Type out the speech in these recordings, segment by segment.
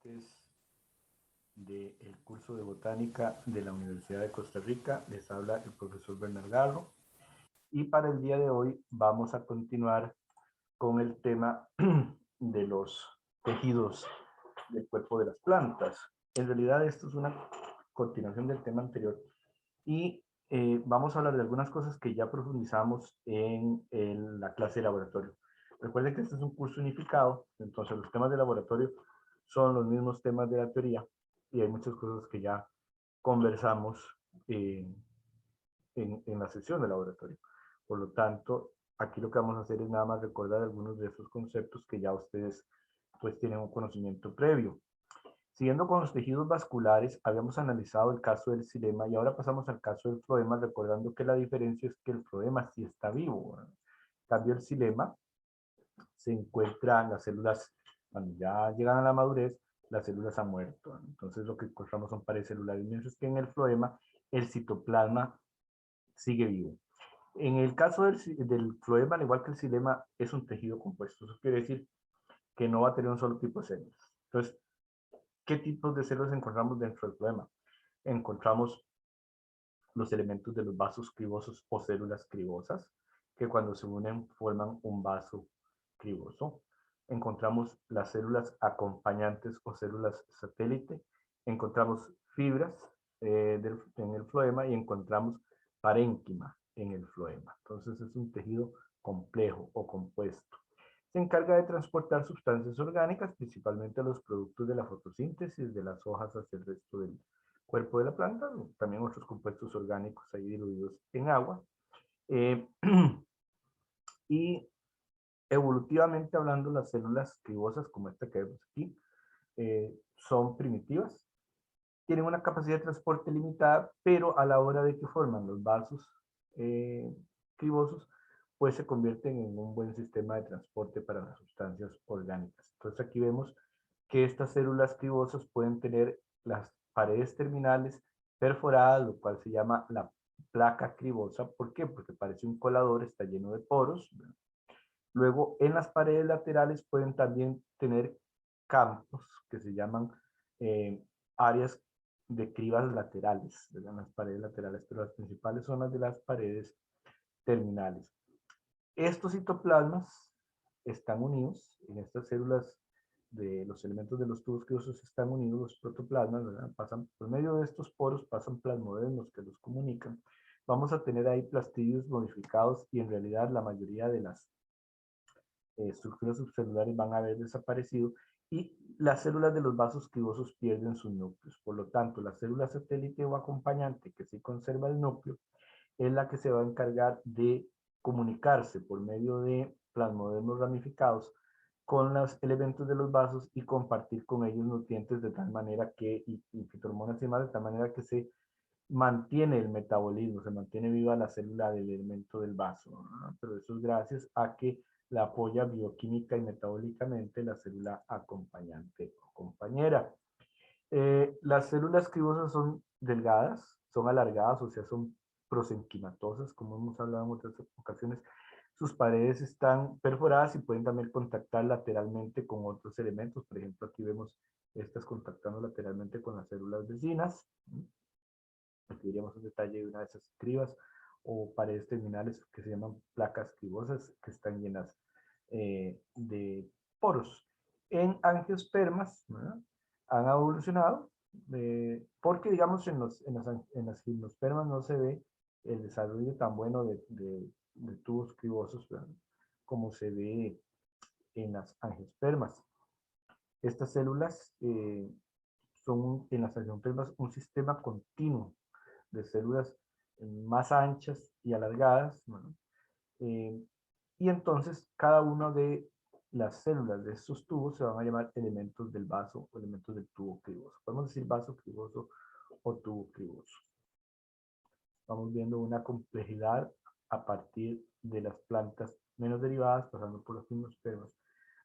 estudiantes del curso de botánica de la Universidad de Costa Rica. Les habla el profesor Bernard Garro. Y para el día de hoy vamos a continuar con el tema de los tejidos del cuerpo de las plantas. En realidad esto es una continuación del tema anterior y vamos a hablar de algunas cosas que ya profundizamos en la clase de laboratorio. Recuerden que este es un curso unificado, entonces los temas de laboratorio son los mismos temas de la teoría y hay muchas cosas que ya conversamos en la sesión de laboratorio. Por lo tanto, aquí lo que vamos a hacer es nada más recordar algunos de esos conceptos que ya ustedes pues tienen un conocimiento previo. Siguiendo con los tejidos vasculares, habíamos analizado el caso del xilema y ahora pasamos al caso del floema, recordando que la diferencia es que el floema sí está vivo. En cambio, el xilema se encuentran las células, cuando ya llegan a la madurez, las células han muerto. Entonces lo que encontramos son paredes celulares, mientras que en el floema el citoplasma sigue vivo. En el caso del floema, al igual que el xilema, es un tejido compuesto. Eso quiere decir que no va a tener un solo tipo de células. Entonces, ¿qué tipos de células encontramos dentro del floema? Encontramos los elementos de los vasos cribosos o células cribosas, que cuando se unen forman un vaso criboso. Encontramos las células acompañantes o células satélite. Encontramos fibras en el floema y encontramos parénquima en el floema. Entonces es un tejido complejo o compuesto. Se encarga de transportar sustancias orgánicas, principalmente los productos de la fotosíntesis de las hojas hacia el resto del cuerpo de la planta, también otros compuestos orgánicos ahí diluidos en agua. Y evolutivamente hablando, las células cribosas, como esta que vemos aquí, son primitivas, tienen una capacidad de transporte limitada, pero a la hora de que forman los vasos cribosos, pues se convierten en un buen sistema de transporte para las sustancias orgánicas. Entonces aquí vemos que estas células cribosas pueden tener las paredes terminales perforadas, lo cual se llama la placa cribosa. ¿Por qué? Porque parece un colador, está lleno de poros. Luego, en las paredes laterales pueden también tener campos que se llaman áreas de cribas laterales, ¿verdad? Las paredes laterales, pero las principales son las de las paredes terminales. Estos citoplasmas están unidos en estas células de los elementos de los tubos cribosos están unidos, los protoplasmas, ¿verdad? Pasan por medio de estos poros, pasan plasmodermos que los comunican. Vamos a tener ahí plastidios modificados y en realidad la mayoría de las estructuras subcelulares van a haber desaparecido y las células de los vasos cribosos pierden sus núcleos. Por lo tanto, la célula satélite o acompañante que sí conserva el núcleo es la que se va a encargar de comunicarse por medio de plasmodermos ramificados con los elementos de los vasos y compartir con ellos nutrientes de tal manera que, y fitohormonas y demás, de tal manera que se mantiene el metabolismo, se mantiene viva la célula del elemento del vaso, ¿no? Pero eso es gracias a que la apoya bioquímica y metabólicamente la célula acompañante o compañera. Las células cribosas son delgadas, son alargadas, o sea, son prosenquimatosas, como hemos hablado en otras ocasiones. Sus paredes están perforadas y pueden también contactar lateralmente con otros elementos. Por ejemplo, aquí vemos estas contactando lateralmente con las células vecinas. Aquí veríamos un detalle de una de esas cribas o paredes terminales que se llaman placas cribosas, que están llenas de poros. En angiospermas, ¿verdad? Han evolucionado porque, digamos, en las gimnospermas no se ve el desarrollo tan bueno de tubos cribosos, ¿verdad? Como se ve en las angiospermas. Estas células son en las angiospermas un sistema continuo de células más anchas y alargadas, ¿no? Y entonces cada una de las células de estos tubos se van a llamar elementos del vaso o elementos del tubo criboso. Podemos decir vaso criboso o tubo criboso. Vamos viendo una complejidad a partir de las plantas menos derivadas, pasando por los gimnospermas,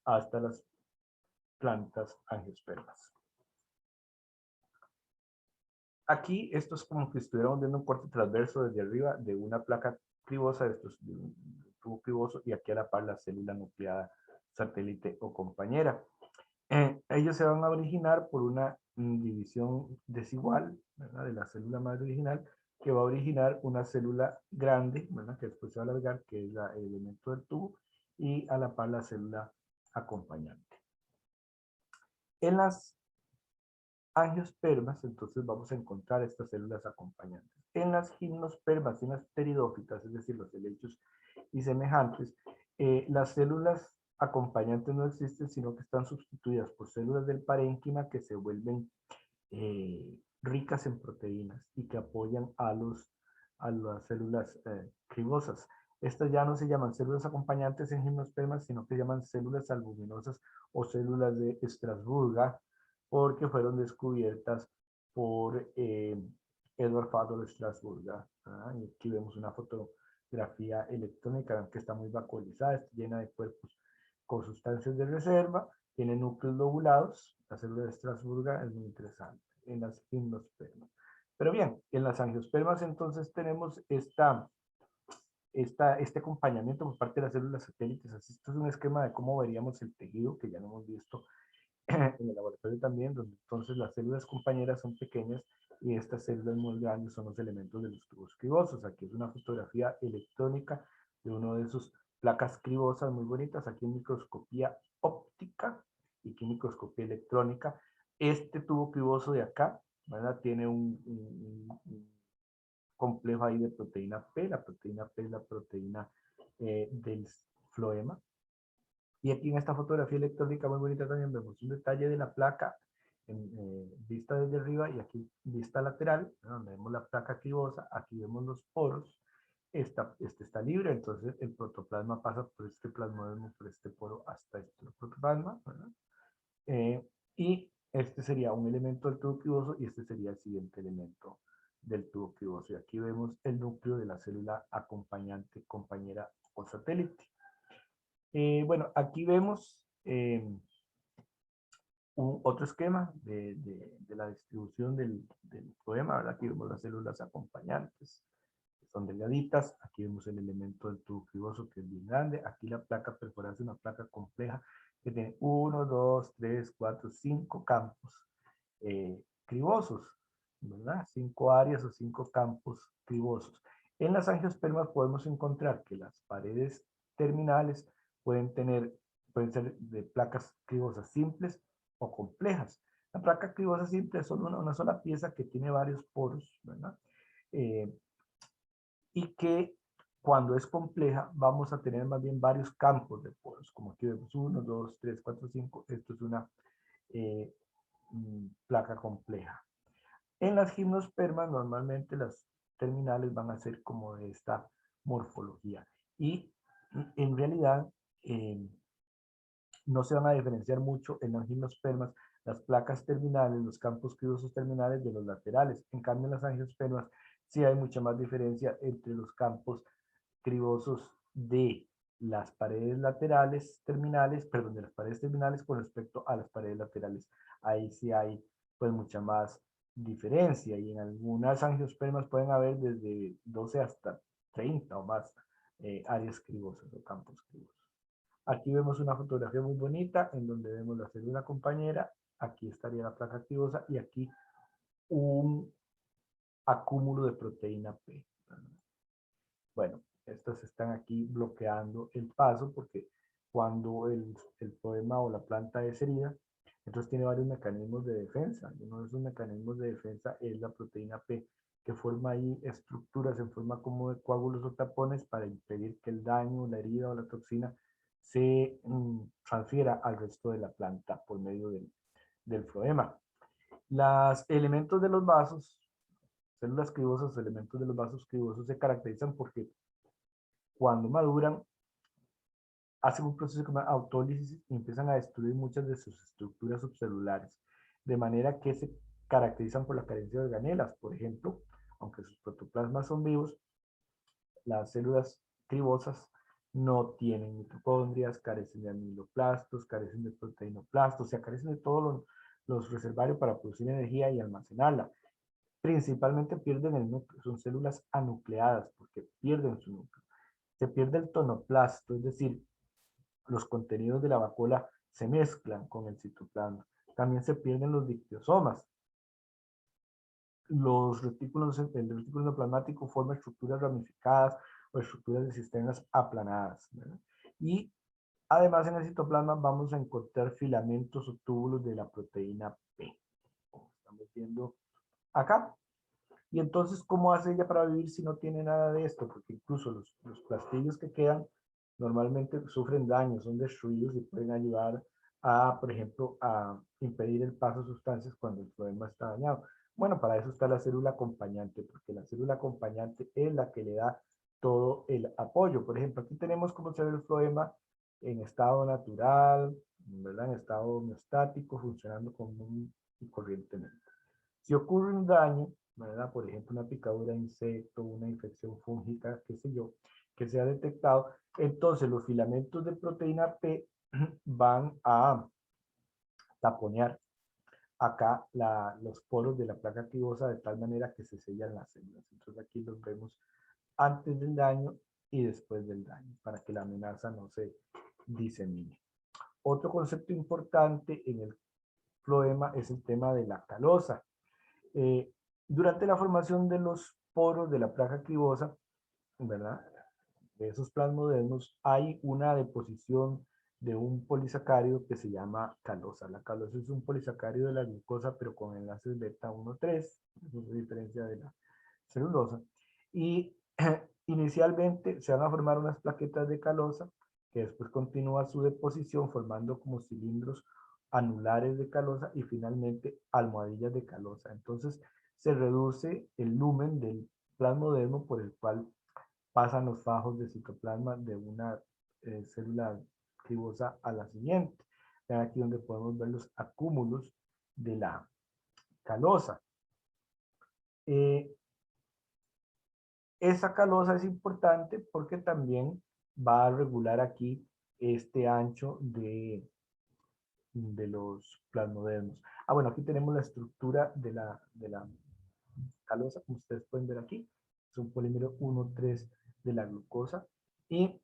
hasta las plantas angiospermas. Aquí esto es como que estuviéramos viendo un corte transverso desde arriba de una placa cribosa, de un tubo criboso, y aquí a la par la célula nucleada satélite o compañera. Ellos se van a originar por una división desigual, ¿verdad? De la célula madre original, que va a originar una célula grande, ¿verdad? Que después se va a alargar, que es el elemento del tubo, y a la par la célula acompañante. En las angiospermas, entonces vamos a encontrar estas células acompañantes. En las gimnospermas y en las pteridófitas, es decir, los helechos y semejantes, las células acompañantes no existen, sino que están sustituidas por células del parénquima que se vuelven ricas en proteínas y que apoyan a las células cribosas. Estas ya no se llaman células acompañantes en gimnospermas, sino que se llaman células albuminosas o células de Estrasburga, porque fueron descubiertas por Edward Fadol Strasburga. Y aquí vemos una fotografía electrónica que está muy vacuolizada, está llena de cuerpos con sustancias de reserva, tiene núcleos lobulados. La célula de Estrasburga es muy interesante en las gimnospermas. Pero bien, en las angiospermas entonces tenemos este acompañamiento por parte de las células satélites. Así, esto es un esquema de cómo veríamos el tejido, que ya lo hemos visto en el laboratorio también, donde entonces las células compañeras son pequeñas y estas células muy grandes son los elementos de los tubos cribosos. Aquí es una fotografía electrónica de uno de sus placas cribosas muy bonitas, aquí en microscopía óptica y aquí en microscopía electrónica. Este tubo criboso de acá, ¿verdad? Tiene un complejo ahí de proteína P. La proteína P es la proteína del floema. Y aquí en esta fotografía electrónica muy bonita también vemos un detalle de la placa vista desde arriba y aquí vista lateral, donde vemos la placa cribosa, aquí vemos los poros, este está libre, entonces el protoplasma pasa por este plasmodesmo, por este poro hasta este protoplasma, ¿verdad? Y este sería un elemento del tubo criboso y este sería el siguiente elemento del tubo criboso. Y aquí vemos el núcleo de la célula acompañante, compañera o satélite. Bueno, aquí vemos otro esquema de la distribución del poema, ¿verdad? Aquí vemos las células acompañantes, que son delgaditas. Aquí vemos el elemento del tubo criboso, que es bien grande. Aquí la placa perforada es una placa compleja que tiene 1, 2, 3, 4, 5 campos cribosos, ¿verdad? 5 áreas o 5 campos cribosos. En las angiospermas podemos encontrar que las paredes terminales pueden ser de placas cribosas simples o complejas. La placa cribosa simple es solo una sola pieza que tiene varios poros, ¿verdad? Eh, y que cuando es compleja vamos a tener más bien varios campos de poros, como aquí vemos 1, 2, 3, 4, 5. Esto es una eh, placa compleja. En las gimnospermas normalmente las terminales van a ser como de esta morfología y en realidad no se van a diferenciar mucho en las gimnospermas las placas terminales, los campos cribosos terminales de los laterales. En cambio, en las angiospermas sí hay mucha más diferencia entre los campos cribosos de las paredes laterales terminales, perdón, de las paredes terminales con respecto a las paredes laterales. Ahí sí hay pues mucha más diferencia y en algunas angiospermas pueden haber desde 12 hasta 30 o más áreas cribosas o campos cribosos. Aquí vemos una fotografía muy bonita en donde vemos la célula compañera, aquí estaría la placa activosa y aquí un acúmulo de proteína P. Bueno, estas están aquí bloqueando el paso porque cuando el poema o la planta es herida, entonces tiene varios mecanismos de defensa. Y uno de esos mecanismos de defensa es la proteína P, que forma ahí estructuras en forma como de coágulos o tapones para impedir que el daño, la herida o la toxina se transfiera al resto de la planta por medio del floema. Los elementos de los vasos, células cribosas, elementos de los vasos cribosos se caracterizan porque cuando maduran hacen un proceso que se llama autólisis y empiezan a destruir muchas de sus estructuras subcelulares, de manera que se caracterizan por la carencia de organelas. Por ejemplo, aunque sus protoplasmas son vivos, las células cribosas no tienen mitocondrias, carecen de amiloplastos, carecen de proteinoplastos, o sea, carecen de todos los reservarios para producir energía y almacenarla. Principalmente pierden el núcleo, son células anucleadas porque pierden su núcleo. Se pierde el tonoplasto, es decir, los contenidos de la vacuola se mezclan con el citoplasma. También se pierden los dictiosomas. Los retículos, el retículo endoplasmático forma estructuras ramificadas o estructuras de sistemas aplanadas, ¿verdad? Y además en el citoplasma vamos a encontrar filamentos o túbulos de la proteína P, como estamos viendo acá. Y entonces, ¿cómo hace ella para vivir si no tiene nada de esto? Porque incluso los plastillos que quedan normalmente sufren daños, son destruidos y pueden ayudar a, por ejemplo, a impedir el paso de sustancias cuando el floema está dañado. Bueno, para eso está la célula acompañante, porque la célula acompañante es la que le da todo el apoyo. Por ejemplo, aquí tenemos cómo se ve el floema en estado natural, ¿verdad? En estado homeostático, funcionando común y corrientemente. Si ocurre un daño, ¿verdad? Por ejemplo, una picadura de insecto, una infección fúngica, qué sé yo, que se ha detectado, entonces los filamentos de proteína P van a taponear acá los poros de la placa activosa de tal manera que se sellan las células. Entonces aquí los vemos antes del daño y después del daño, para que la amenaza no se disemine. Otro concepto importante en el floema es el tema de la calosa. Durante la formación de los poros de la placa cribosa, ¿verdad? De esos plasmodermos, hay una deposición de un polisacárido que se llama calosa. La calosa es un polisacárido de la glucosa, pero con enlaces beta 1,3, eso es la diferencia de la celulosa. Y inicialmente se van a formar unas plaquetas de calosa, que después continúa su deposición formando como cilindros anulares de calosa y finalmente almohadillas de calosa. Entonces se reduce el lumen del plasmodermo por el cual pasan los fajos de citoplasma de una célula cribosa a la siguiente. Vean aquí donde podemos ver los acúmulos de la calosa. Esa calosa es importante porque también va a regular aquí este ancho de los plasmodermos. Bueno, aquí tenemos la estructura de la calosa, como ustedes pueden ver aquí. Es un polímero 1,3 de la glucosa. Y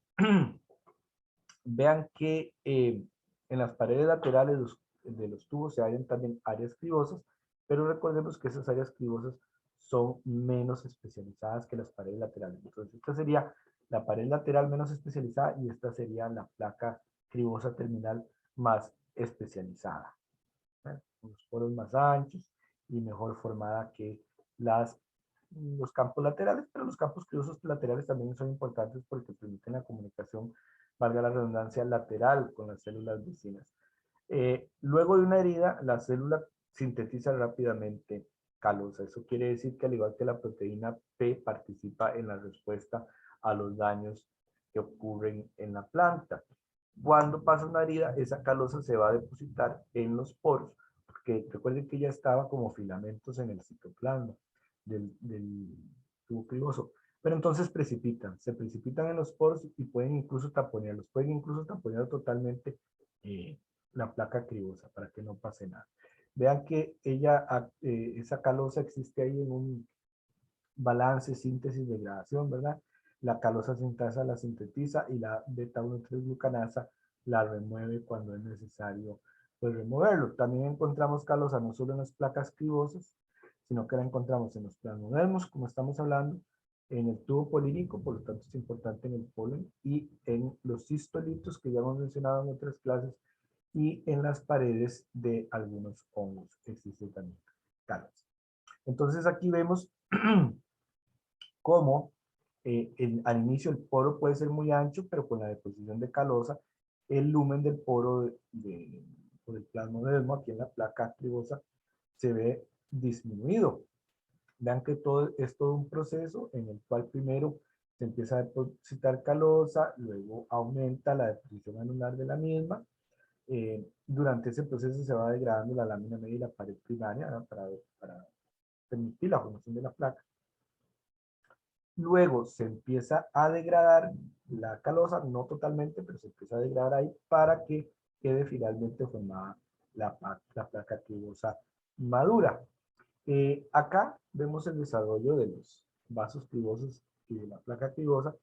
vean que en las paredes laterales de los tubos se hallan también áreas cribosas, pero recordemos que esas áreas cribosas son menos especializadas que las paredes laterales. Entonces, esta sería la pared lateral menos especializada y esta sería la placa cribosa terminal más especializada. ¿Eh? Con los poros más anchos y mejor formada que los campos laterales, pero los campos cribosos laterales también son importantes porque permiten la comunicación, valga la redundancia, lateral con las células vecinas. Luego de una herida, la célula sintetiza rápidamente calosa. Eso quiere decir que al igual que la proteína P participa en la respuesta a los daños que ocurren en la planta. Cuando pasa una herida, esa calosa se va a depositar en los poros, porque recuerden que ya estaba como filamentos en el citoplasma del tubo criboso. Pero entonces se precipitan en los poros y pueden incluso taponearlos, pueden incluso taponear totalmente la placa cribosa para que no pase nada. Vean que esa calosa existe ahí en un balance, síntesis, degradación, ¿verdad? La calosa sintasa la sintetiza y la beta 1,3 glucanasa la remueve cuando es necesario pues, removerlo. También encontramos calosa no solo en las placas cribosas, sino que la encontramos en los plasmodermos, como estamos hablando, en el tubo polínico, por lo tanto es importante en el polen, y en los cistolitos que ya hemos mencionado en otras clases, y en las paredes de algunos hongos existe también calosa. Entonces aquí vemos cómo al inicio el poro puede ser muy ancho, pero con la deposición de calosa, el lumen del poro del plasmodermo, aquí en la placa cribosa, se ve disminuido. Vean que todo es todo un proceso en el cual primero se empieza a depositar calosa, luego aumenta la deposición anular de la misma. Durante ese proceso se va degradando la lámina media y la pared primaria, ¿no? para permitir la formación de la placa. Luego se empieza a degradar la calosa, no totalmente, pero se empieza a degradar ahí para que quede finalmente formada la placa cribosa madura. Acá vemos el desarrollo de los vasos cribosos y de la placa cribosa.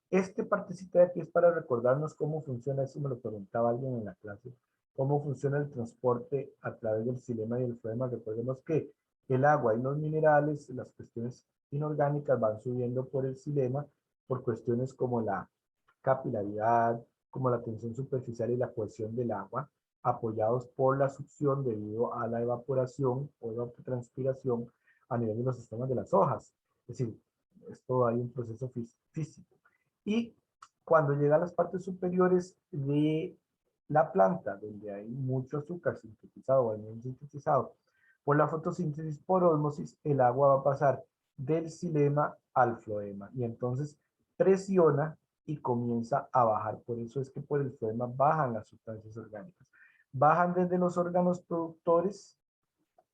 Este partecito de aquí es para recordarnos cómo funciona, eso me lo preguntaba alguien en la clase cómo funciona el transporte a través del xilema y el floema. Recordemos que el agua y los minerales, las cuestiones inorgánicas van subiendo por el xilema por cuestiones como la capilaridad, como la tensión superficial y la cohesión del agua, apoyados por la succión debido a la evaporación o evapotranspiración a nivel de los sistemas de las hojas. Es decir, esto hay un proceso físico. Y cuando llega a las partes superiores de la planta, donde hay mucho azúcar sintetizado o almidón sintetizado por la fotosíntesis por ósmosis, el agua va a pasar del xilema al floema y entonces presiona y comienza a bajar. Por eso es que por el floema bajan las sustancias orgánicas. Bajan desde los órganos productores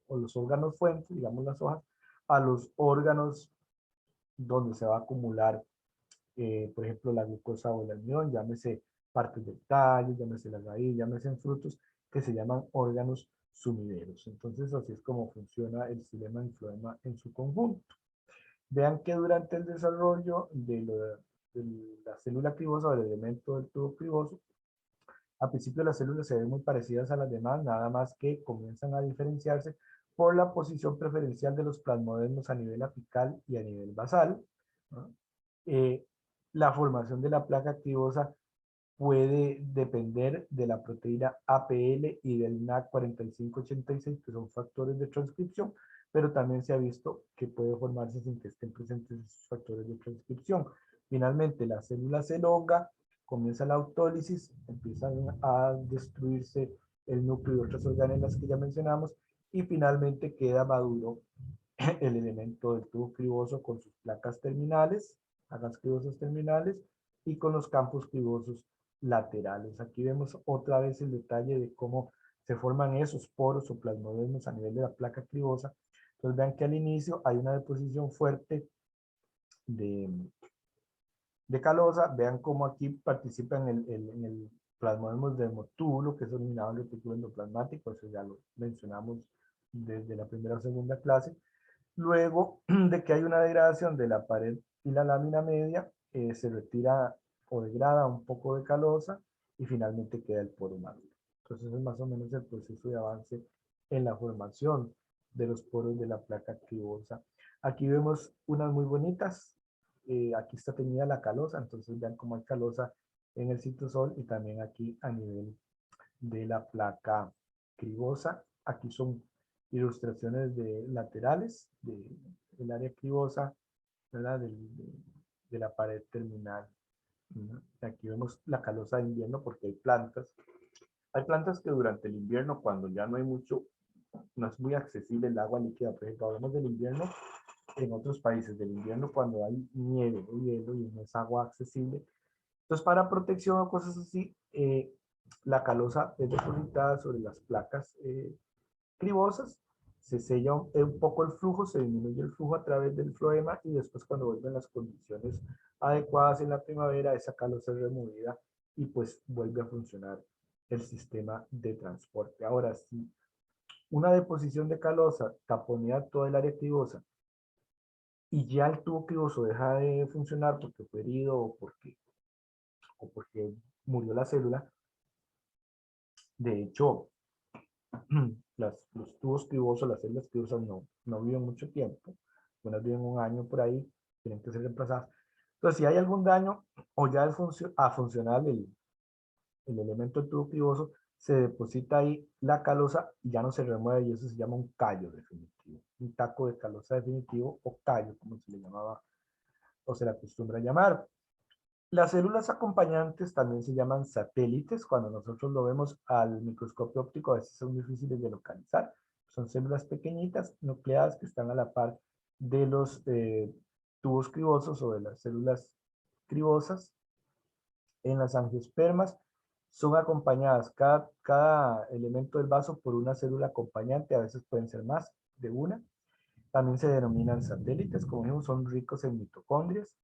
o los órganos fuentes, digamos las hojas, a los órganos donde se va a acumular, por ejemplo, la glucosa o el almidón, llámese partes del tallo, llámese la raíz, llámese en frutos, que se llaman órganos sumideros. Entonces, así es como funciona el xilema y floema en su conjunto. Vean que durante el desarrollo de la célula cribosa o el elemento del tubo criboso, al principio las células se ven muy parecidas a las demás, nada más que comienzan a diferenciarse por la posición preferencial de los plasmodermos a nivel apical y a nivel basal, ¿no? La formación de la placa cribosa puede depender de la proteína APL y del NAC4586, que son factores de transcripción, pero también se ha visto que puede formarse sin que estén presentes esos factores de transcripción. Finalmente, la célula se elonga, comienza la autólisis, empiezan a destruirse el núcleo y otras organelas que ya mencionamos, y finalmente queda maduro el elemento del tubo criboso con sus placas terminales, placas cribosas terminales, y con los campos cribosos laterales. Aquí vemos otra vez el detalle de cómo se forman esos poros o plasmodermos a nivel de la placa cribosa. Entonces vean que al inicio hay una deposición fuerte de, de calosa. Vean cómo aquí participa en el plasmodermos de hemotúbulo, que es originado en el retículo endoplasmático. Eso ya lo mencionamos desde la primera o segunda clase. Luego de que hay una degradación de la pared y la lámina media, se retira o degrada un poco de calosa y finalmente queda el poro maduro. Entonces es más o menos el proceso de avance en la formación de los poros de la placa cribosa. Aquí vemos unas muy bonitas. Aquí está teñida la calosa, entonces vean cómo hay calosa en el citosol y también aquí a nivel de la placa cribosa. Aquí son ilustraciones de laterales del área cribosa, ¿verdad? De la pared terminal. Aquí vemos la calosa de invierno porque hay plantas. Hay plantas que durante el invierno, cuando ya no hay mucho, no es muy accesible el agua líquida. Por ejemplo, hablamos del invierno en otros países, del invierno cuando hay nieve o hielo y no es agua accesible. Entonces, para protección o cosas así, la calosa es depositada sobre las placas cribosas, se sella un poco el flujo, se disminuye el flujo a través del floema y después cuando vuelven las condiciones adecuadas en la primavera, esa calosa es removida y pues vuelve a funcionar el sistema de transporte. Ahora, si una deposición de calosa taponea toda el área cribosa y ya el tubo criboso deja de funcionar porque fue herido o porque murió la célula, de hecho, los tubos cribosos, las células cribosas no viven mucho tiempo, unas viven un año por ahí, tienen que ser reemplazadas. Entonces, si hay algún daño o ya es funcional el elemento del tubo criboso, se deposita ahí la calosa y ya no se remueve y eso se llama un callo definitivo, un taco de calosa definitivo o callo, como se le llamaba o se le acostumbra llamar. Las células acompañantes también se llaman satélites. Cuando nosotros lo vemos al microscopio óptico, a veces son difíciles de localizar. Son células pequeñitas, nucleadas, que están a la par de los tubos cribosos o de las células cribosas. En las angiospermas son acompañadas cada elemento del vaso por una célula acompañante, a veces pueden ser más de una. También se denominan satélites, como dijimos, son ricos en mitocondrias.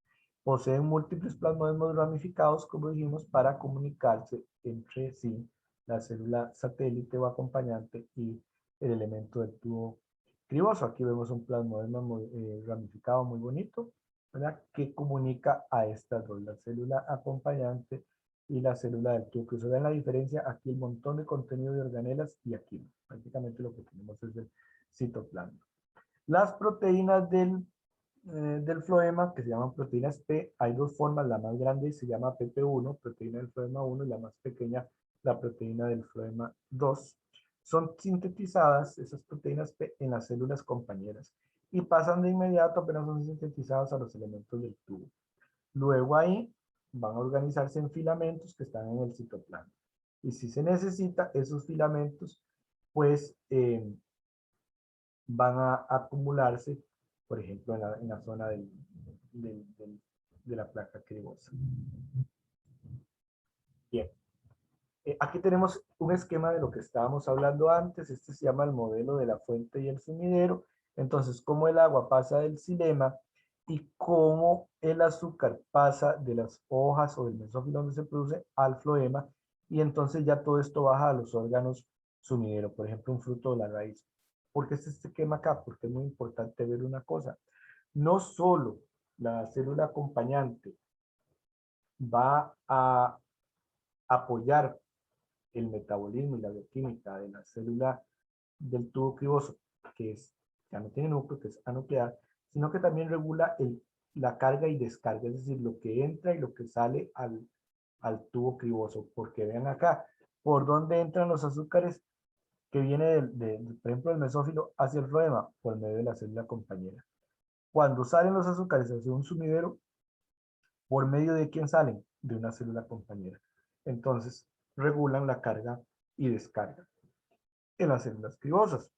Poseen múltiples plasmodesmos ramificados, como dijimos, para comunicarse entre sí la célula satélite o acompañante y el elemento del tubo criboso. Aquí vemos un plasmodesmo ramificado muy bonito, ¿verdad? Que comunica a estas dos, la célula acompañante y la célula del tubo criboso. ¿Ven la diferencia? Aquí el montón de contenido de organelas y aquí no. Prácticamente lo que tenemos es el citoplasma. Las proteínas del floema, que se llaman proteínas P, hay dos formas, la más grande se llama PP1, proteína del floema 1, y la más pequeña, la proteína del floema 2. Son sintetizadas, esas proteínas P, en las células compañeras y pasan de inmediato, apenas son sintetizadas, a los elementos del tubo. Luego ahí van a organizarse en filamentos que están en el citoplasma. Y si se necesita, esos filamentos, pues van a acumularse, por ejemplo, en la zona de la placa cribosa. Bien. Aquí tenemos un esquema de lo que estábamos hablando antes. Este se llama el modelo de la fuente y el sumidero. Entonces, cómo el agua pasa del xilema y cómo el azúcar pasa de las hojas o del mesófilo donde se produce al floema, y entonces ya todo esto baja a los órganos sumidero, por ejemplo, un fruto de la raíz. ¿Por qué este esquema acá? Porque es muy importante ver una cosa. No solo la célula acompañante va a apoyar el metabolismo y la bioquímica de la célula del tubo criboso, que es, ya no tiene núcleo, que es anuclear, sino que también regula la carga y descarga, es decir, lo que entra y lo que sale al tubo criboso. Porque vean acá, por dónde entran los azúcares que viene por ejemplo, del mesófilo hacia el floema, por medio de la célula compañera. Cuando salen los azúcares hacia un sumidero, ¿por medio de quién salen? De una célula compañera. Entonces, regulan la carga y descarga en las células cribosas.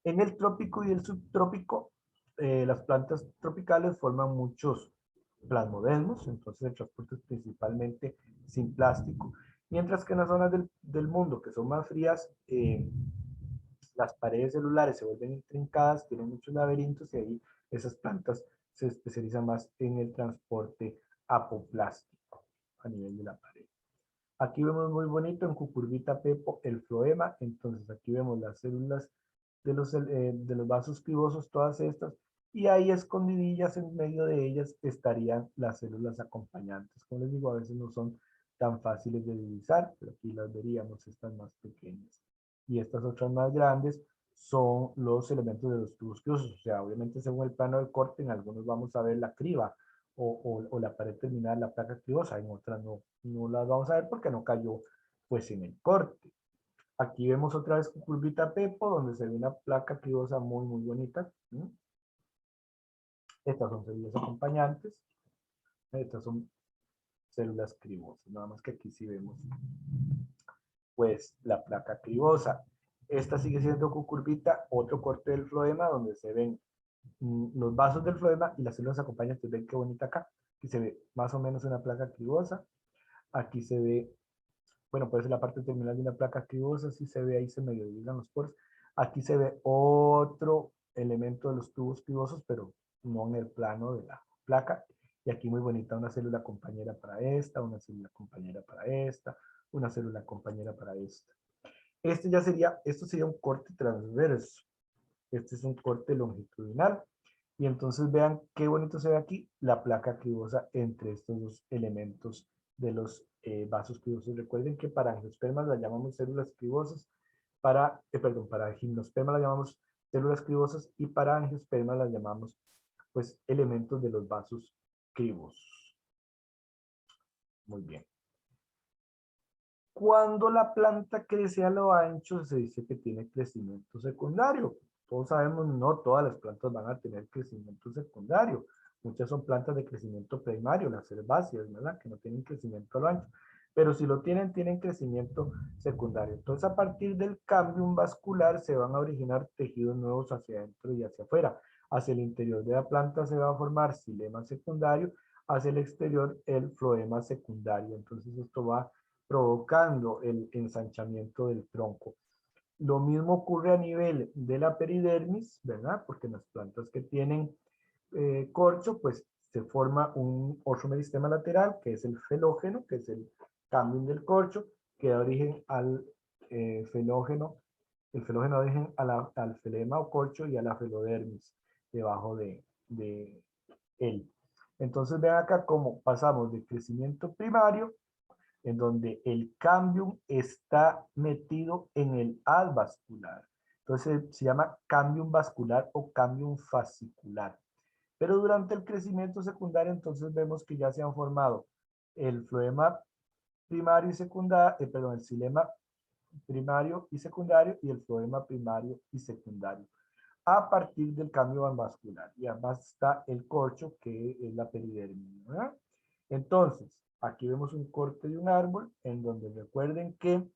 En el trópico y el subtrópico, las plantas tropicales forman muchos plasmodesmos, entonces el transporte es principalmente sin plástico, mientras que en las zonas del mundo que son más frías, las paredes celulares se vuelven intrincadas, tienen muchos laberintos, y ahí esas plantas se especializan más en el transporte apoplástico a nivel de la pared. Aquí vemos muy bonito en cucurbita pepo el floema. Entonces aquí vemos las células de los vasos cribosos, todas estas, y ahí escondidillas en medio de ellas estarían las células acompañantes. Como les digo, a veces no son tan fáciles de divisar, pero aquí las veríamos, estas más pequeñas. Y estas otras más grandes son los elementos de los tubos cribosos. O sea, obviamente según el plano del corte, en algunos vamos a ver la criba, o la pared terminal de la placa cribosa, en otras no las vamos a ver porque no cayó pues en el corte. Aquí vemos otra vez curvita Pepo, donde se ve una placa cribosa muy bonita. Estas son células acompañantes, estas son células cribosas, nada más que aquí sí vemos pues la placa cribosa. Esta sigue siendo cucurbita, otro corte del floema donde se ven los vasos del floema y las células acompañantes. Ven qué bonita acá. Aquí se ve más o menos una placa cribosa. Aquí se ve, bueno, puede ser la parte terminal de una placa cribosa, sí se ve, ahí se medio dividan los poros. Aquí se ve otro elemento de los tubos cribosos, pero no en el plano de la placa. Y aquí muy bonita una célula compañera para esta, una célula compañera para esta, una célula compañera para esta. Esto sería un corte transverso. Este es un corte longitudinal. Y entonces vean qué bonito se ve aquí la placa cribosa entre estos dos elementos de los vasos cribosos. Recuerden que para angiospermas las llamamos células cribosas, para gimnospermas las llamamos células cribosas, y para angiospermas las llamamos pues elementos de los vasos cribosos. Muy bien. Cuando la planta crece a lo ancho, se dice que tiene crecimiento secundario. Todos sabemos, no todas las plantas van a tener crecimiento secundario. Muchas son plantas de crecimiento primario, las herbáceas, ¿verdad? Que no tienen crecimiento a lo ancho. Pero si lo tienen, tienen crecimiento secundario. Entonces, a partir del cambio vascular, se van a originar tejidos nuevos hacia adentro y hacia afuera. Hacia el interior de la planta se va a formar xilema secundario, hacia el exterior el floema secundario. Entonces, esto va provocando el ensanchamiento del tronco. Lo mismo ocurre a nivel de la peridermis, ¿verdad? Porque en las plantas que tienen corcho, pues se forma un otro meristema lateral, que es el felógeno, que es el cambio del corcho, que da origen al felógeno. El felógeno da origen al felema o corcho y a la felodermis debajo de él. Entonces vean acá cómo pasamos de crecimiento primario en donde el cambium está metido en el haz vascular. Entonces se llama cambium vascular o cambium fascicular. Pero durante el crecimiento secundario, entonces vemos que ya se han formado el floema primario y secundario, perdón, el xilema primario y secundario y el floema primario y secundario a partir del cambio vascular. Y además está el corcho, que es la peridermis, ¿verdad? Entonces, aquí vemos un corte de un árbol en donde recuerden que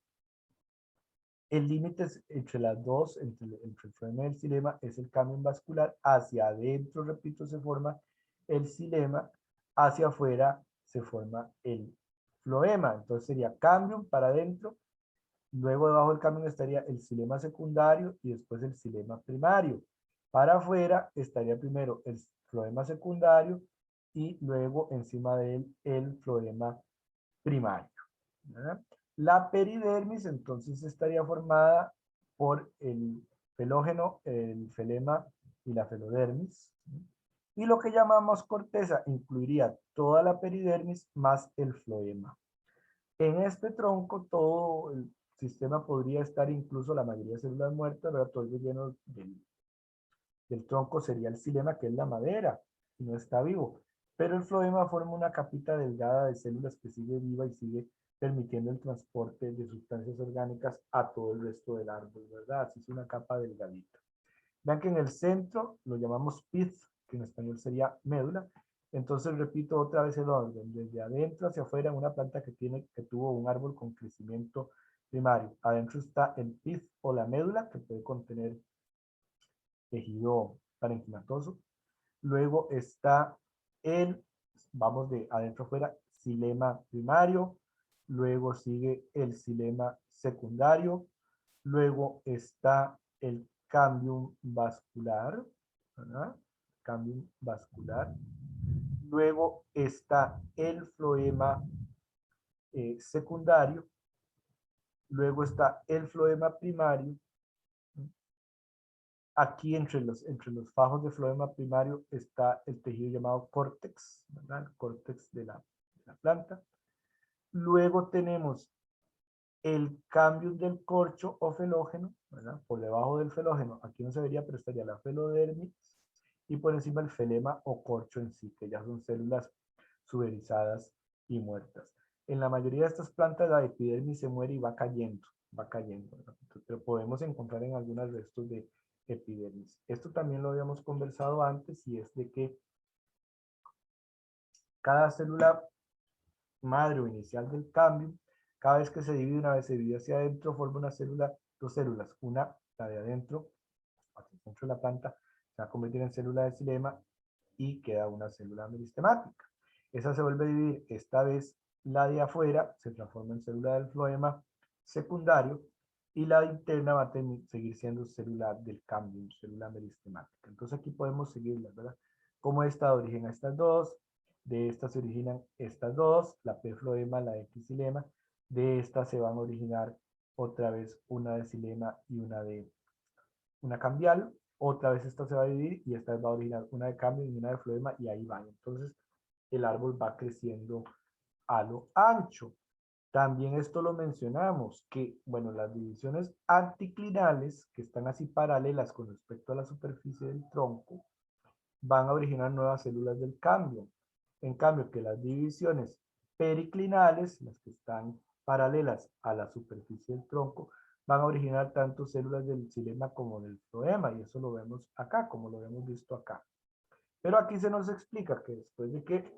el límite entre las dos, entre el floema y el xilema, es el cambio vascular. Hacia adentro, repito, se forma el xilema. Hacia afuera se forma el floema. Entonces sería cambium para adentro. Luego debajo del cambium estaría el xilema secundario y después el xilema primario. Para afuera estaría primero el floema secundario y luego encima de él el floema primario, ¿verdad? La peridermis entonces estaría formada por el felógeno, el felema y la felodermis. Y lo que llamamos corteza incluiría toda la peridermis más el floema. En este tronco todo el sistema podría estar, incluso la mayoría de células muertas, ¿verdad? Todo el relleno del tronco sería el xilema, que es la madera, y no está vivo. Pero el floema forma una capita delgada de células que sigue viva y sigue permitiendo el transporte de sustancias orgánicas a todo el resto del árbol, ¿verdad? Así es una capa delgadita. Vean que en el centro lo llamamos pith, que en español sería médula. Entonces repito otra vez el orden, desde adentro hacia afuera, en una planta que tuvo un árbol con crecimiento primario. Adentro está el pith o la médula, que puede contener tejido parenquimatoso. Luego está el, vamos de adentro afuera, xilema primario. Luego sigue el xilema secundario. Luego está el cambium vascular, ¿verdad? Cambium vascular. Luego está el floema secundario. Luego está el floema primario. Aquí entre los fajos de floema primario está el tejido llamado córtex, ¿verdad? El córtex de la planta. Luego tenemos el cambio del corcho o felógeno, ¿verdad? Por debajo del felógeno, aquí no se vería, pero estaría la felodermis, y por encima el felema o corcho en sí, que ya son células suberizadas y muertas. En la mayoría de estas plantas la epidermis se muere y va cayendo, ¿verdad? Pero podemos encontrar en algunos restos de epidermis. Esto también lo habíamos conversado antes, y es de que cada célula madre o inicial del cambio, cada vez que se divide, una vez se divide hacia adentro, forma una célula, dos células, una, la de adentro, hacia el centro de la planta, se va a convertir en célula de xilema y queda una célula meristemática. Esa se vuelve a dividir, esta vez la de afuera se transforma en célula del floema secundario y la interna va a seguir siendo célula del cambio, célula meristemática. Entonces aquí podemos seguirla, ¿verdad? Como esta da origen a estas dos, de estas se originan estas dos, la P-floema, la X-xilema, de estas se van a originar otra vez una de xilema y una cambial, otra vez esta se va a dividir y esta va a originar una de cambio y una de floema y ahí van. Entonces el árbol va creciendo a lo ancho. También esto lo mencionamos, que, bueno, las divisiones anticlinales, que están así paralelas con respecto a la superficie del tronco, van a originar nuevas células del cambio. En cambio, que las divisiones periclinales, las que están paralelas a la superficie del tronco, van a originar tanto células del xilema como del floema, y eso lo vemos acá, como lo hemos visto acá. Pero aquí se nos explica que después de que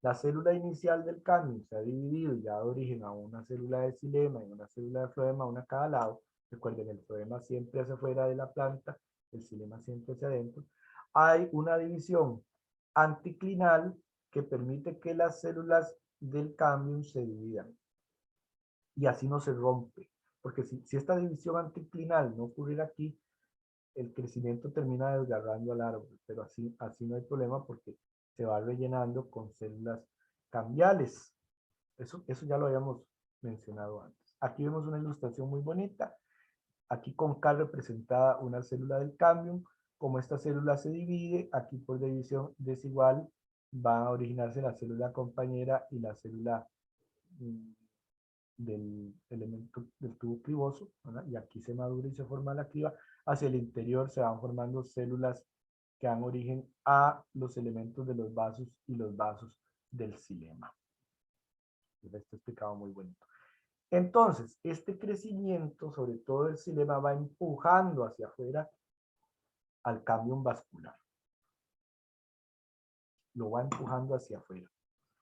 la célula inicial del cambio se ha dividido y ya da origen a una célula de xilema y una célula de floema, una a cada lado. Recuerden, el floema siempre hacia afuera de la planta, el xilema siempre hacia adentro. Hay una división anticlinal que permite que las células del cambio se dividan. Y así no se rompe. Porque si esta división anticlinal no ocurriera aquí, el crecimiento termina desgarrando al árbol, pero así no hay problema porque se va rellenando con células cambiales. Eso ya lo habíamos mencionado antes. Aquí vemos una ilustración muy bonita. Aquí con K representada una célula del cambio. Como esta célula se divide, aquí por división desigual va a originarse la célula compañera y la célula del elemento del tubo criboso, ¿verdad? Y aquí se madura y se forma la criba. Hacia el interior se van formando células que dan origen a los elementos de los vasos y los vasos del xilema. Esto explicado muy bonito. Entonces, este crecimiento, sobre todo el xilema, va empujando hacia afuera al cambio vascular. Lo va empujando hacia afuera.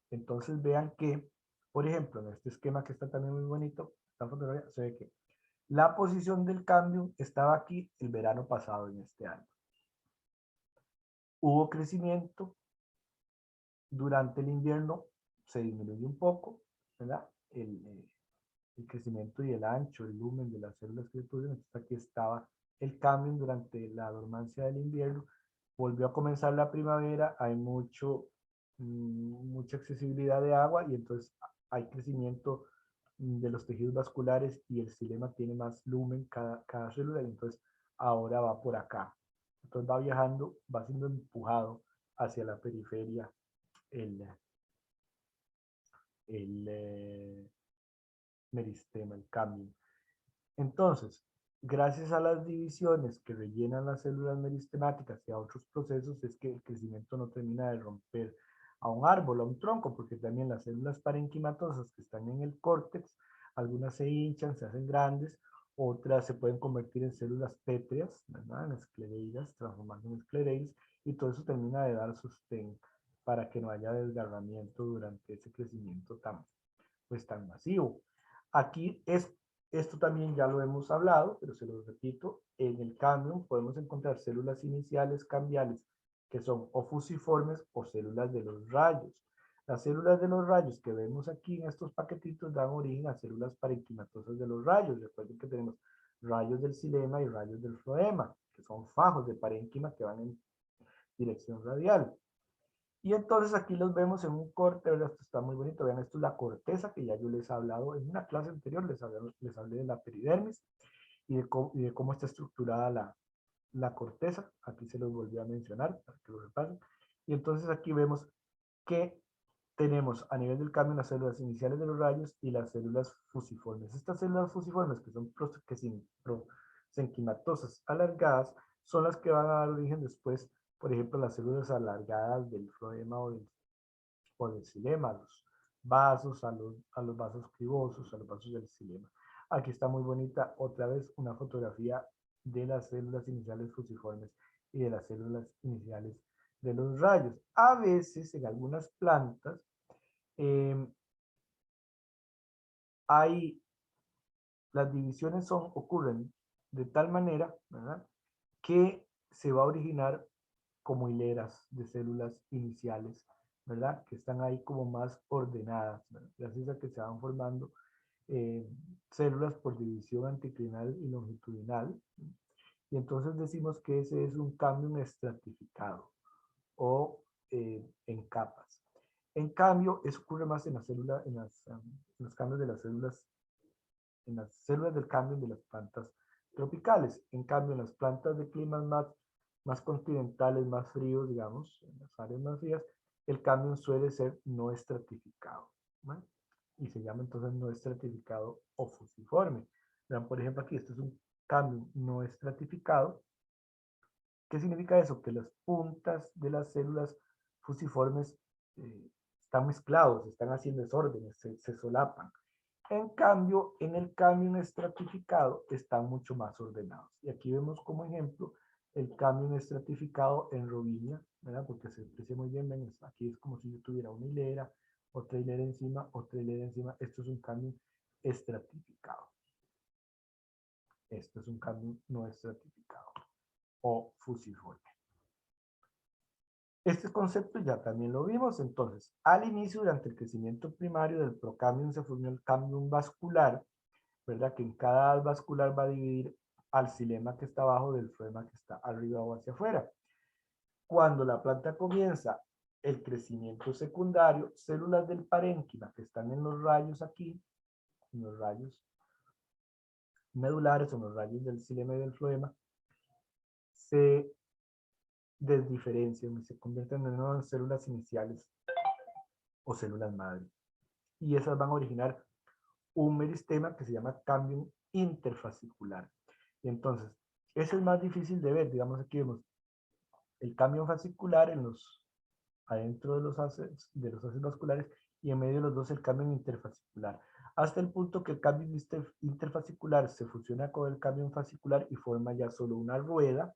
Entonces vean que, por ejemplo, en este esquema que está también muy bonito, esta fotografía, se ve que la posición del cambio estaba aquí el verano pasado en este año. Hubo crecimiento, durante el invierno se disminuye un poco, ¿verdad? El crecimiento y el ancho, el lumen de las células que producen. Entonces aquí estaba el cambio durante la dormancia del invierno. Volvió a comenzar la primavera, hay mucha accesibilidad de agua y entonces hay crecimiento de los tejidos vasculares y el xilema tiene más lumen cada célula y entonces ahora va por acá. Entonces va viajando, va siendo empujado hacia la periferia el, el meristema, el cambio. Entonces, gracias a las divisiones que rellenan las células meristemáticas y a otros procesos, es que el crecimiento no termina de romper a un árbol, a un tronco, porque también las células parenquimatosas que están en el córtex, algunas se hinchan, se hacen grandes, otras se pueden convertir en células pétreas, ¿verdad? En esclereidas, transformarse en esclereides, y todo eso termina de dar sostén para que no haya desgarramiento durante ese crecimiento tan masivo. Aquí esto también ya lo hemos hablado, pero se lo repito, en el cambio podemos encontrar células iniciales cambiales que son o fusiformes o células de los rayos. Las células de los rayos que vemos aquí en estos paquetitos dan origen a células parenquimatosas de los rayos. Recuerden que tenemos rayos del xilema y rayos del floema, que son fajos de parénquima que van en dirección radial. Y entonces aquí los vemos en un corte, ¿verdad? Esto está muy bonito. Vean, esto es la corteza, que ya yo les he hablado en una clase anterior, les hablé de la peridermis y de cómo está estructurada la corteza. Aquí se los volví a mencionar para que lo repasen. Y entonces aquí vemos que tenemos a nivel del cambio las células iniciales de los rayos y las células fusiformes. Estas células fusiformes, que son prosenquimatosas alargadas, son las que van a dar origen después, por ejemplo, las células alargadas del floema o del xilema, los vasos, a los vasos cribosos, a los vasos del xilema. Aquí está muy bonita otra vez una fotografía de las células iniciales fusiformes y de las células iniciales de los rayos. A veces en algunas plantas las divisiones ocurren de tal manera, ¿verdad?, que se va a originar como hileras de células iniciales, ¿verdad?, que están ahí como más ordenadas, ¿verdad?, gracias a que se van formando células por división anticlinal y longitudinal. Y entonces decimos que ese es un cambio estratificado o en capas. En cambio, eso ocurre más en los cambios de las células, en las células del cambio de las plantas tropicales. En cambio, en las plantas de climas más continentales, más fríos, digamos, en las áreas más frías, el cambio suele ser no estratificado, ¿no? Y se llama entonces no estratificado o fusiforme. Vean, por ejemplo, aquí, esto es un cambio no estratificado. ¿Qué significa eso? Que las puntas de las células fusiformes están mezclados, están haciendo desórdenes, se solapan. En cambio, en el cambio estratificado están mucho más ordenados. Y aquí vemos como ejemplo el cambio estratificado en Robinia, ¿verdad? Porque se aprecia muy bien, ven, aquí es como si yo tuviera una hilera, otra hilera encima, otra hilera encima. Esto es un cambio estratificado. Esto es un cambio no estratificado o fusiforme. Este concepto ya también lo vimos. Entonces, al inicio, durante el crecimiento primario del procambium, se formó el cambium vascular, ¿verdad? Que en cada haz vascular va a dividir al xilema que está abajo del floema que está arriba o hacia afuera. Cuando la planta comienza el crecimiento secundario, células del parénquima que están en los rayos aquí, en los rayos medulares o en los rayos del xilema y del floema, se desdiferencian y se convierten en nuevas células iniciales o células madre. y esas van a originar un meristema que se llama cambium interfascicular. Y entonces, ese es más difícil de ver. Digamos, aquí vemos el cambio fascicular adentro de los haces vasculares y en medio de los dos el cambio interfascicular. Hasta el punto que el cambio interfascicular se fusiona con el cambio fascicular y forma ya solo una rueda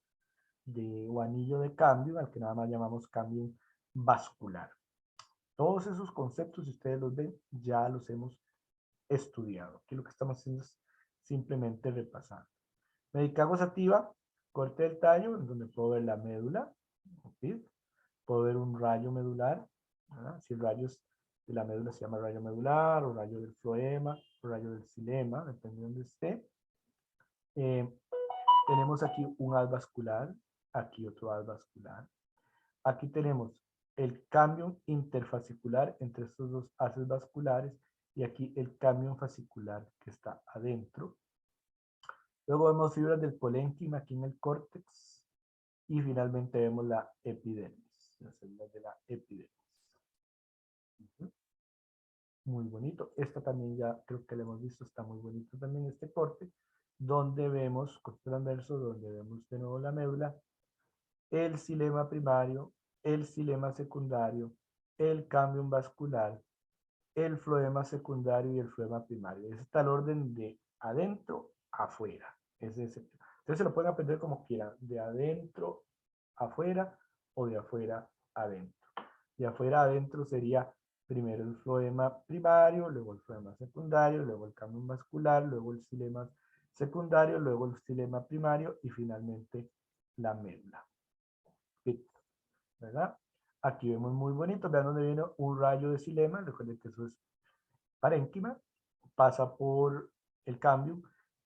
o anillo de cambio, al que nada más llamamos cambio vascular. Todos esos conceptos, si ustedes los ven, ya los hemos estudiado. Aquí lo que estamos haciendo es simplemente repasar. Médica gozativa, corte del tallo, en donde puedo ver la médula, ¿sí? Puedo ver un rayo medular, ¿verdad? Si el rayo de la médula se llama rayo medular, o rayo del floema, o rayo del xilema, dependiendo de donde esté. Tenemos aquí un haz vascular, aquí otro haz vascular. Aquí tenemos el cambio interfascicular entre estos dos haces vasculares y aquí el cambio fascicular que está adentro. Luego vemos fibras del polénquima aquí en el córtex y finalmente vemos la epidermis, las células de la epidermis. Muy bonito. Esta también ya creo que la hemos visto, está muy bonito también este corte, donde vemos, corte transverso, donde vemos de nuevo la médula, el xilema primario, el xilema secundario, el cambium vascular, el floema secundario y el floema primario. Ese está el orden de adentro a afuera. Entonces se lo pueden aprender como quieran, de adentro a afuera o de afuera a adentro. De afuera a adentro sería primero el floema primario, luego el floema secundario, luego el cambium vascular, luego el xilema secundario, luego el xilema primario y finalmente la médula. ¿Verdad? Aquí vemos muy bonito, vean dónde viene un rayo de xilema, recuerden que eso es parénquima, pasa por el cambio,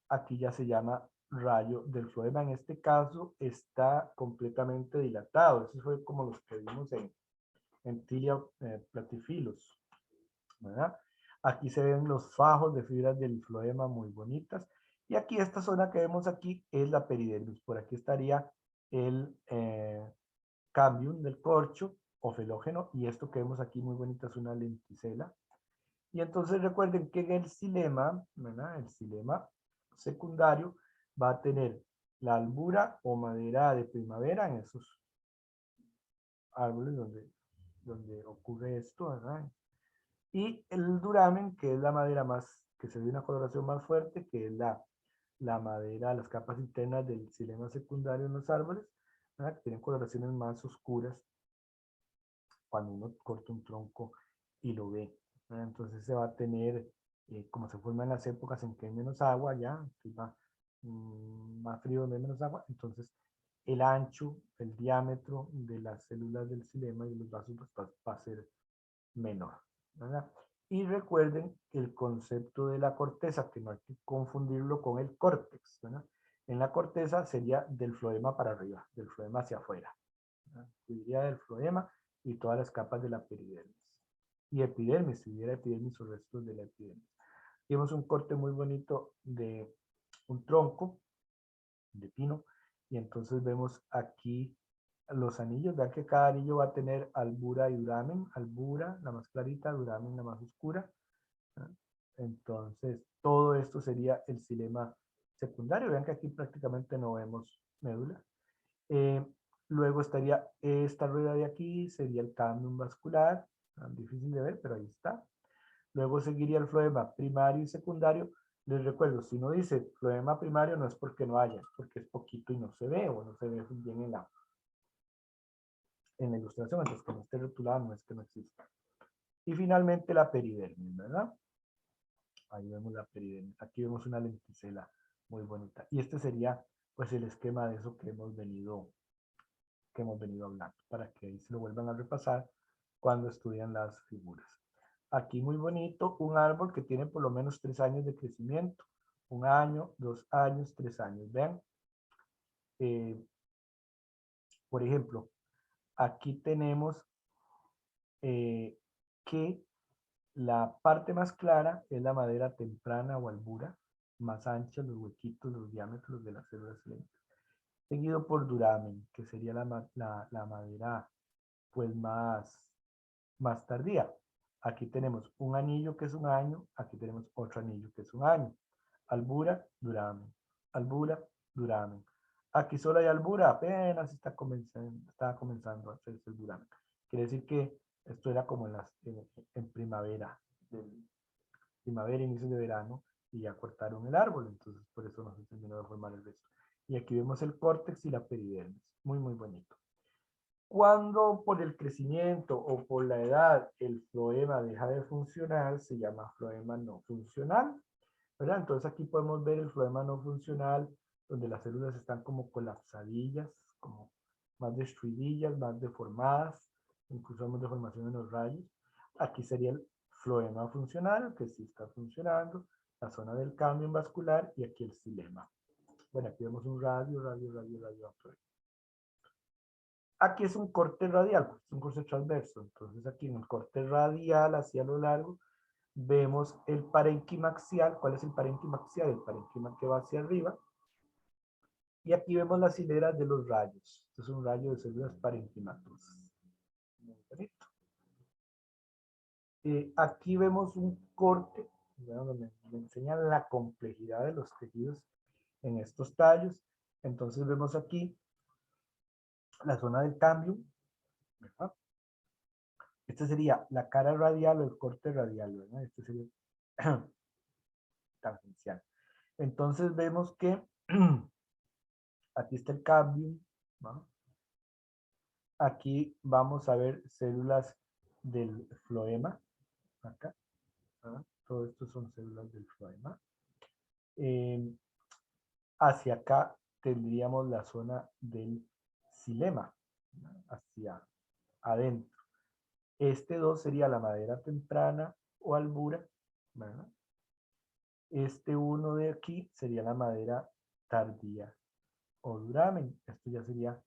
aquí ya se llama rayo del floema, en este caso está completamente dilatado, eso fue como los que vimos en tilia platyphilus, ¿verdad? Aquí se ven los fajos de fibras del floema muy bonitas, y aquí esta zona que vemos aquí es la peridermis, por aquí estaría el cambium del corcho o felógeno, y esto que vemos aquí muy bonita es una lenticela. Y entonces recuerden que en el xilema, ¿verdad? El xilema secundario va a tener la albura o madera de primavera en esos árboles donde ocurre esto, ¿verdad? Y el duramen, que es la madera más, que se ve una coloración más fuerte, que es la madera, las capas internas del xilema secundario en los árboles, ¿verdad? Que tienen coloraciones más oscuras cuando uno corta un tronco y lo ve. Entonces se va a tener, como se forma en las épocas en que hay menos agua, ya, clima más frío, donde hay menos agua, entonces el ancho, el diámetro de las células del xilema y los vasos pues, va a ser menor, ¿verdad? Y recuerden el concepto de la corteza, que no hay que confundirlo con el córtex, ¿verdad? En la corteza sería del floema para arriba, del floema hacia afuera. Diría del floema y todas las capas de la peridermis. Y epidermis, si hubiera epidermis o restos de la epidermis. Vemos un corte muy bonito de un tronco de pino y entonces vemos aquí los anillos. Vean que cada anillo va a tener albura y duramen. Albura, la más clarita, duramen, la más oscura. Entonces, todo esto sería el xilema secundario. Vean que aquí prácticamente no vemos médula. Luego estaría esta rueda de aquí, sería el cambium vascular, difícil de ver, pero ahí está. Luego seguiría el floema primario y secundario. Les recuerdo, si no dice floema primario no es porque no haya, es porque es poquito y no se ve o no se ve bien en la ilustración, entonces que no esté rotulado no es que no exista. Y finalmente la peridermis, ¿verdad? Ahí vemos la peridermis. Aquí vemos una lenticela muy bonita. Y este sería pues el esquema de eso que hemos venido hablando, para que ahí se lo vuelvan a repasar cuando estudian las figuras. Aquí muy bonito, un árbol que tiene por lo menos 3 años de crecimiento. 1 año, 2 años, 3 años. Vean, por ejemplo, aquí tenemos que la parte más clara es la madera temprana o albura, más ancha, los huequitos, los diámetros de las células lentas. Seguido por duramen, que sería la madera pues más tardía. Aquí tenemos un anillo que es un año, aquí tenemos otro anillo que es un año. Albura, duramen. Albura, duramen. Aquí solo hay albura, apenas estaba comenzando a hacerse el duramen. Quiere decir que esto era como en primavera, primavera, inicio de verano, y ya cortaron el árbol, entonces por eso no se terminó de formar el resto. Y aquí vemos el córtex y la peridermis, muy, muy bonito. Cuando por el crecimiento o por la edad el floema deja de funcionar, se llama floema no funcional, ¿verdad? Entonces aquí podemos ver el floema no funcional, donde las células están como colapsadillas, como más destruidillas, más deformadas, incluso vemos deformación en los rayos. Aquí sería el floema funcional, que sí está funcionando, la zona del cambio vascular y aquí el xilema. Bueno, aquí vemos un radio. Aquí es un corte radial, es un corte transverso. Entonces aquí en el corte radial hacia lo largo vemos el parénquima axial. ¿Cuál es el parénquima axial? El parénquima que va hacia arriba. Y aquí vemos las hileras de los rayos. Este es un rayo de células parenquimatosas. Muy bonito. Aquí vemos un corte, donde me enseñan la complejidad de los tejidos en estos tallos. Entonces vemos aquí la zona del cambio, ¿verdad? Este sería la cara radial o el corte radial, ¿verdad? Este sería tangencial. Entonces vemos que aquí está el cambio, ¿no? Aquí vamos a ver células del floema, acá, ¿no? Todo esto son células del floema. Hacia acá tendríamos la zona del xilema, ¿no? Hacia adentro. Este 2 sería la madera temprana o albura, ¿verdad? Este 1 de aquí sería la madera tardía o duramen. Esto ya sería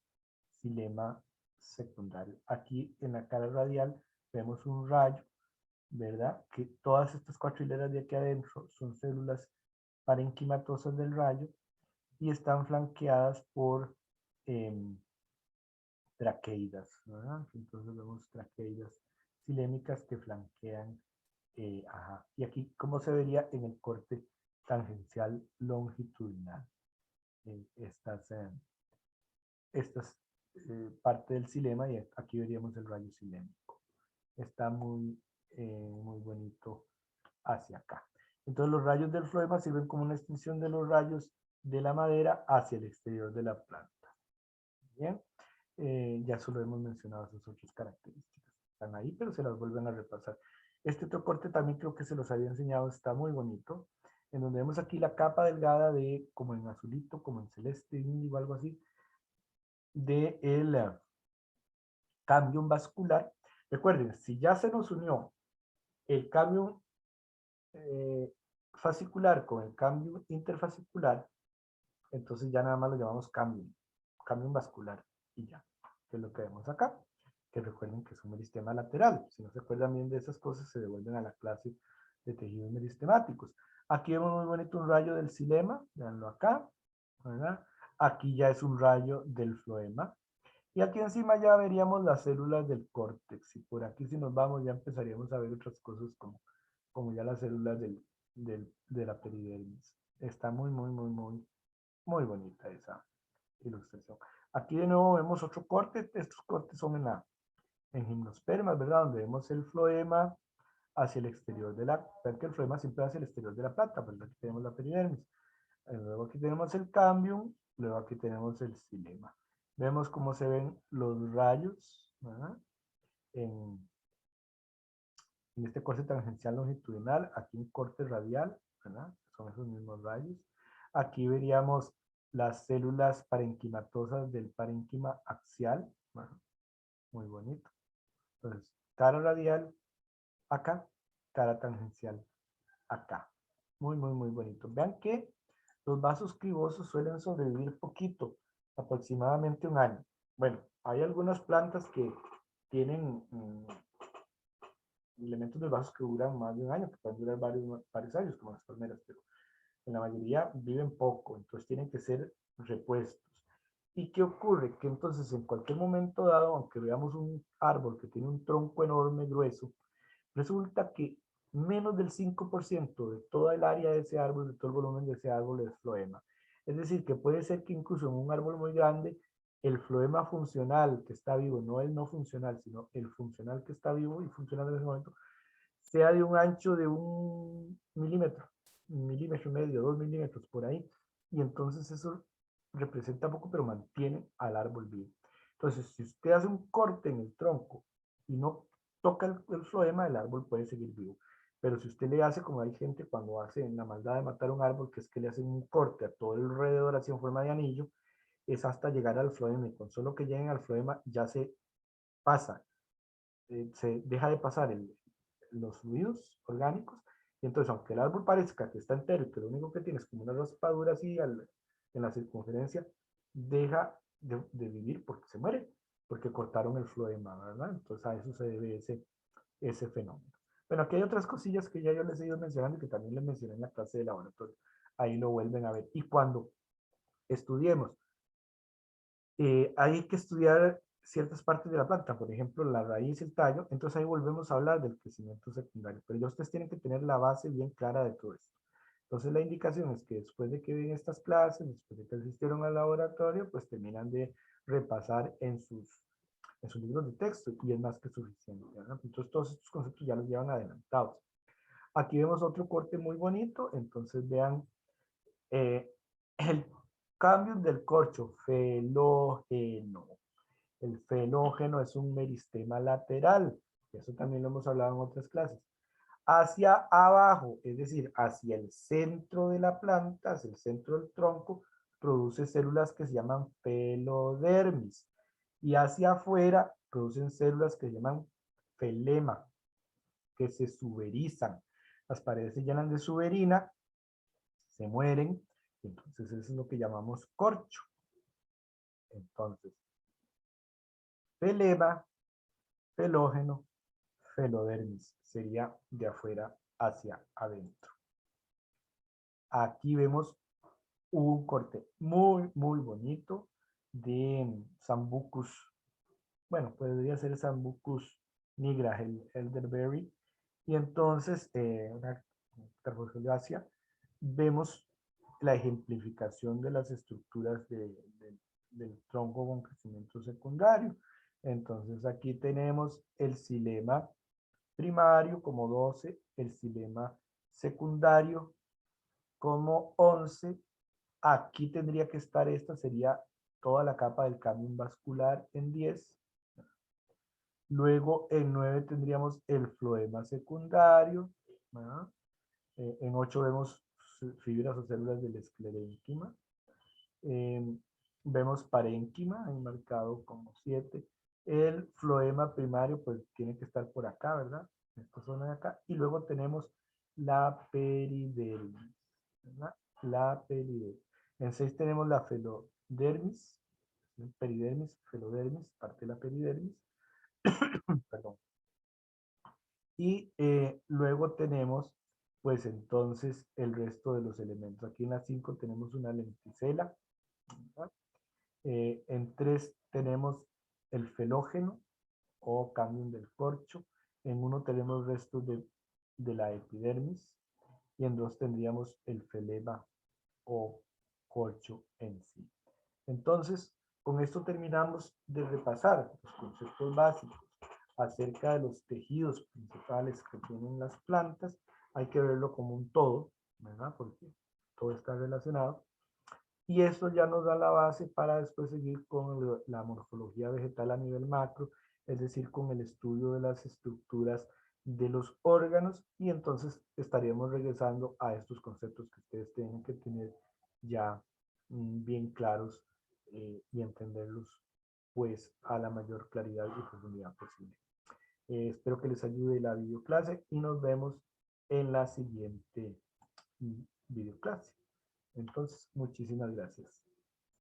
xilema secundario. Aquí en la cara radial vemos un rayo, ¿verdad? Que todas estas 4 hileras de aquí adentro son células parenquimatosas del rayo y están flanqueadas por traqueidas, ¿verdad? Entonces vemos traqueidas silémicas que flanquean. Ajá. Y aquí, ¿cómo se vería en el corte tangencial longitudinal? Estas parte del xilema y aquí veríamos el rayo silémico. Está muy bonito hacia acá. Entonces los rayos del floema sirven como una extensión de los rayos de la madera hacia el exterior de la planta. Bien, ya solo hemos mencionado esas otras características. Están ahí, pero se las vuelven a repasar. Este otro corte también creo que se los había enseñado, está muy bonito, en donde vemos aquí la capa delgada de, como en azulito, como en celeste, índigo, algo así, de el cambio vascular. Recuerden, si ya se nos unió el cambio fascicular con el cambio interfascicular, entonces ya nada más lo llamamos cambio vascular y ya, que es lo que vemos acá, que recuerden que es un meristema lateral. Si no se acuerdan bien de esas cosas, se devuelven a la clase de tejidos meristemáticos. Aquí vemos muy bonito un rayo del xilema, veanlo acá, ¿verdad? Aquí ya es un rayo del floema. Y aquí encima ya veríamos las células del córtex. Y por aquí si nos vamos ya empezaríamos a ver otras cosas como ya las células de la peridermis. Está muy bonita esa ilustración. Aquí de nuevo vemos otro corte. Estos cortes son en gimnospermas, ¿verdad? Donde vemos el floema hacia el exterior de la... Ven que el floema siempre hacia el exterior de la planta, ¿verdad? Aquí tenemos la peridermis. Luego aquí tenemos el cambium, luego aquí tenemos el xilema. Vemos cómo se ven los rayos, ¿verdad? En, en este corte tangencial longitudinal, aquí un corte radial, ¿verdad? Son esos mismos rayos. Aquí veríamos las células parenquimatosas del parénquima axial, ¿verdad? Muy bonito. Entonces, cara radial acá, cara tangencial acá. Muy bonito. Vean que los vasos cribosos suelen sobrevivir poquito, aproximadamente un año. Bueno, hay algunas plantas que tienen elementos de vasos que duran más de un año, que pueden durar varios años, como las palmeras, pero en la mayoría viven poco, entonces tienen que ser repuestos. ¿Y qué ocurre? Que entonces en cualquier momento dado, aunque veamos un árbol que tiene un tronco enorme, grueso, Resulta que menos del 5% de toda el área de ese árbol, de todo el volumen de ese árbol es floema. Es decir, que puede ser que incluso en un árbol muy grande, el floema funcional que está vivo, no el no funcional, sino el funcional que está vivo y funcional en ese momento, sea de un ancho de 1 milímetro, 1,5 milímetros, 2 milímetros por ahí. Y entonces eso representa poco, pero mantiene al árbol vivo. Entonces, si usted hace un corte en el tronco y no toca el floema, el árbol puede seguir vivo. Pero si usted le hace, como hay gente cuando hace la maldad de matar un árbol, que es que le hacen un corte a todo el alrededor así en forma de anillo, es hasta llegar al floema. Y con solo que lleguen al floema ya se pasa, se deja de pasar los fluidos orgánicos. Y entonces, aunque el árbol parezca que está entero y que lo único que tiene es como una raspadura así en la circunferencia, deja de vivir porque se muere, porque cortaron el floema, ¿verdad? Entonces a eso se debe ese fenómeno. Bueno, aquí hay otras cosillas que ya yo les he ido mencionando y que también les mencioné en la clase de laboratorio. Ahí lo vuelven a ver. Y cuando estudiemos, hay que estudiar ciertas partes de la planta, por ejemplo, la raíz, el tallo, entonces ahí volvemos a hablar del crecimiento secundario, pero ya ustedes tienen que tener la base bien clara de todo esto. Entonces la indicación es que después de que ven estas clases, después de que asistieron al laboratorio, pues terminan de repasar en sus libros de texto y es más que suficiente, ¿verdad? Entonces todos estos conceptos ya los llevan adelantados. Aquí vemos otro corte muy bonito, entonces vean el cambio del corcho felógeno. El felógeno es un meristema lateral, eso también lo hemos hablado en otras clases. Hacia abajo, es decir, hacia el centro de la planta, hacia el centro del tronco, produce células que se llaman felodermis. Y hacia afuera producen células que se llaman felema, que se suberizan. Las paredes se llenan de suberina, se mueren, entonces eso es lo que llamamos corcho. Entonces, felema, felógeno, felodermis, sería de afuera hacia adentro. Aquí vemos un corte muy, muy bonito de Sambucus. Bueno, podría ser Sambucus nigra, el elderberry. Y entonces, una carboxylácea, vemos la ejemplificación de las estructuras del tronco con crecimiento secundario. Entonces, aquí tenemos el xilema primario como 12, el xilema secundario como 11. Aquí tendría que estar, esta sería toda la capa del cambium vascular en 10. Luego en 9 tendríamos el floema secundario. ¿Verdad? En 8 vemos fibras o células del esclerénquima. Vemos parénquima, marcado como 7. El floema primario, pues tiene que estar por acá, ¿verdad? Esta zona de acá. Y luego tenemos la peridermis, ¿verdad? La peridermis. En 6 tenemos la felodermis, peridermis, felodermis, parte de la peridermis. Perdón. Y luego tenemos, pues entonces, el resto de los elementos. Aquí en la 5 tenemos una lenticela. En 3 tenemos el felógeno o cambium del corcho. En 1 tenemos restos de la epidermis. Y en 2 tendríamos el felema o corcho en sí. Entonces, con esto terminamos de repasar los conceptos básicos acerca de los tejidos principales que tienen las plantas. Hay que verlo como un todo, ¿verdad? Porque todo está relacionado. Y esto ya nos da la base para después seguir con la morfología vegetal a nivel macro, es decir, con el estudio de las estructuras de los órganos, y entonces estaríamos regresando a estos conceptos que ustedes tienen que tener ya bien claros y entenderlos pues a la mayor claridad y profundidad posible. Espero que les ayude la videoclase y nos vemos en la siguiente videoclase. Entonces, muchísimas gracias.